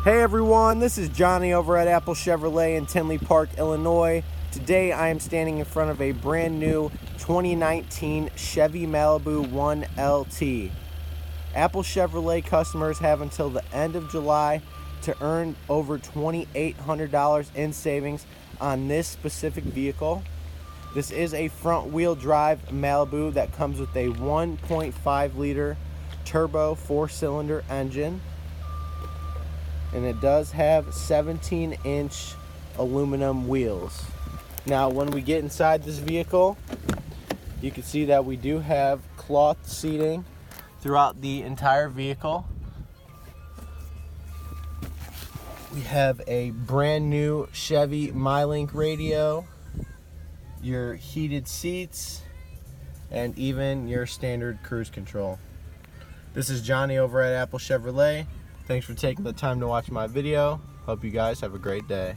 Hey everyone, this is Johnny over at Apple Chevrolet in Tinley Park, Illinois. Today I am standing in front of a brand new 2019 Chevy Malibu 1LT. Apple Chevrolet customers have until the end of July to earn over $2,800 in savings on this specific vehicle. This is a front wheel drive Malibu that comes with a 1.5 liter turbo 4-cylinder engine. And it does have 17-inch aluminum wheels. Now when we get inside this vehicle, you can see that we do have cloth seating throughout the entire vehicle. We have a brand new Chevy MyLink radio, your heated seats, and even your standard cruise control. This is Johnny over at Apple Chevrolet. Thanks for taking the time to watch my video. Hope you guys have a great day.